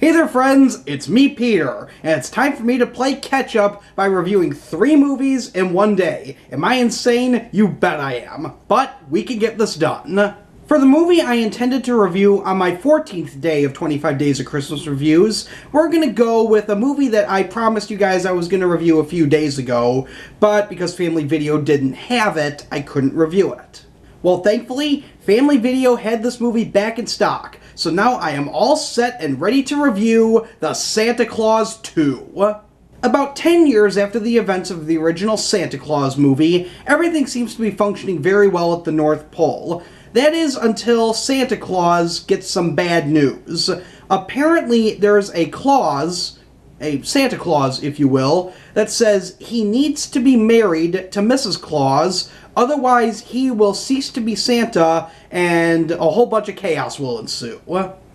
Hey there friends, it's me Peter, and it's time for me to play catch up by reviewing 3 movies in one day. Am I insane? You bet I am. But we can get this done. For the movie I intended to review on my 14th day of 25 Days of Christmas Reviews, we're gonna go with a movie that I promised you guys I was gonna review a few days ago, but because Family Video didn't have it, I couldn't review it. Well, thankfully, Family Video had this movie back in stock, so now I am all set and ready to review The Santa Claus 2. About 10 years after the events of the original Santa Claus movie, everything seems to be functioning very well at the North Pole. That is until Santa Claus gets some bad news. Apparently, there's a clause, a Santa Claus, if you will, that says he needs to be married to Mrs. Claus, otherwise he will cease to be Santa and a whole bunch of chaos will ensue.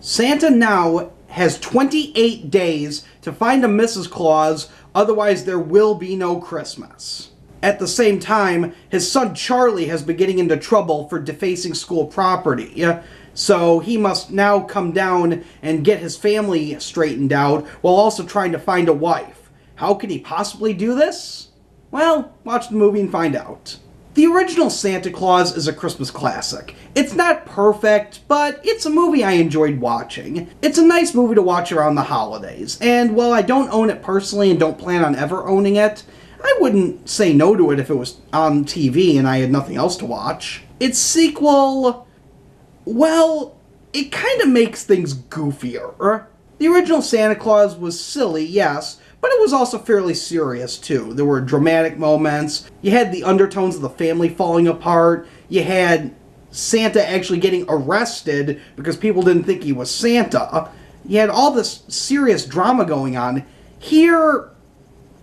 Santa now has 28 days to find a Mrs. Claus, otherwise there will be no Christmas. At the same time, his son Charlie has been getting into trouble for defacing school property. So he must now come down and get his family straightened out while also trying to find a wife. How could he possibly do this? Well, watch the movie and find out. The original Santa Claus is a Christmas classic. It's not perfect, but it's a movie I enjoyed watching. It's a nice movie to watch around the holidays, and while I don't own it personally and don't plan on ever owning it, I wouldn't say no to it if it was on TV and I had nothing else to watch. Its sequel, well, it kind of makes things goofier. The original Santa Claus was silly, yes, but it was also fairly serious too. There were dramatic moments, you had the undertones of the family falling apart, you had Santa actually getting arrested because people didn't think he was Santa. You had all this serious drama going on. Here,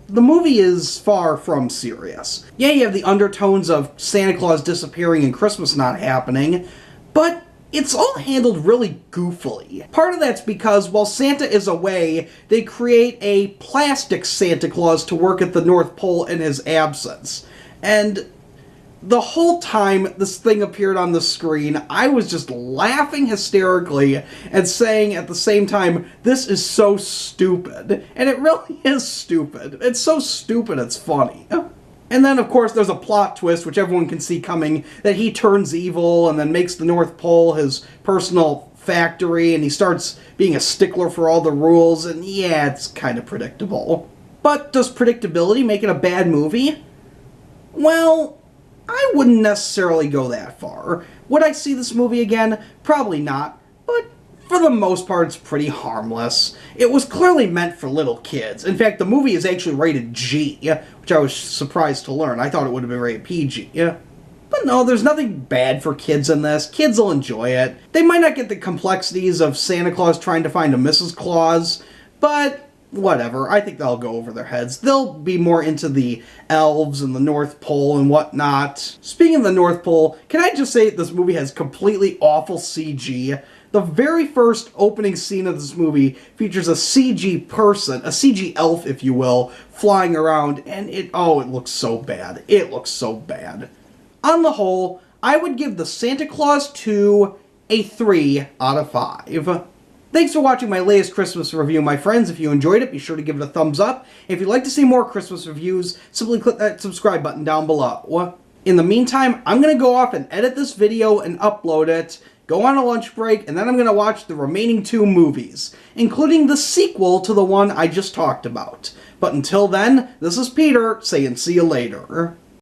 the movie is far from serious. Yeah, you have the undertones of Santa Claus disappearing and Christmas not happening, but it's all handled really goofily. Part of that's because while Santa is away, they create a plastic Santa Claus to work at the North Pole in his absence. And the whole time this thing appeared on the screen, I was just laughing hysterically and saying at the same time, this is so stupid. And it really is stupid. It's so stupid it's funny. And then, of course, there's a plot twist, which everyone can see coming, that he turns evil and then makes the North Pole his personal factory, and he starts being a stickler for all the rules, and yeah, it's kind of predictable. But does predictability make it a bad movie? Well, I wouldn't necessarily go that far. Would I see this movie again? Probably not, but for the most part, it's pretty harmless. It was clearly meant for little kids. In fact, the movie is actually rated G, which I was surprised to learn. I thought it would have been rated PG. But no, there's nothing bad for kids in this. Kids will enjoy it. They might not get the complexities of Santa Claus trying to find a Mrs. Claus, but whatever. I think that'll go over their heads. They'll be more into the elves and the North Pole and whatnot. Speaking of the North Pole, can I just say this movie has completely awful CG? The very first opening scene of this movie features a CG person, a CG elf, if you will, flying around, and it looks so bad. It looks so bad. On the whole, I would give The Santa Claus 2 a 3 out of 5. Thanks for watching my latest Christmas review, my friends. If you enjoyed it, be sure to give it a thumbs up. If you'd like to see more Christmas reviews, simply click that subscribe button down below. In the meantime, I'm going to go off and edit this video and upload it, go on a lunch break, and then I'm going to watch the remaining 2 movies, including the sequel to the one I just talked about. But until then, this is Peter saying see you later.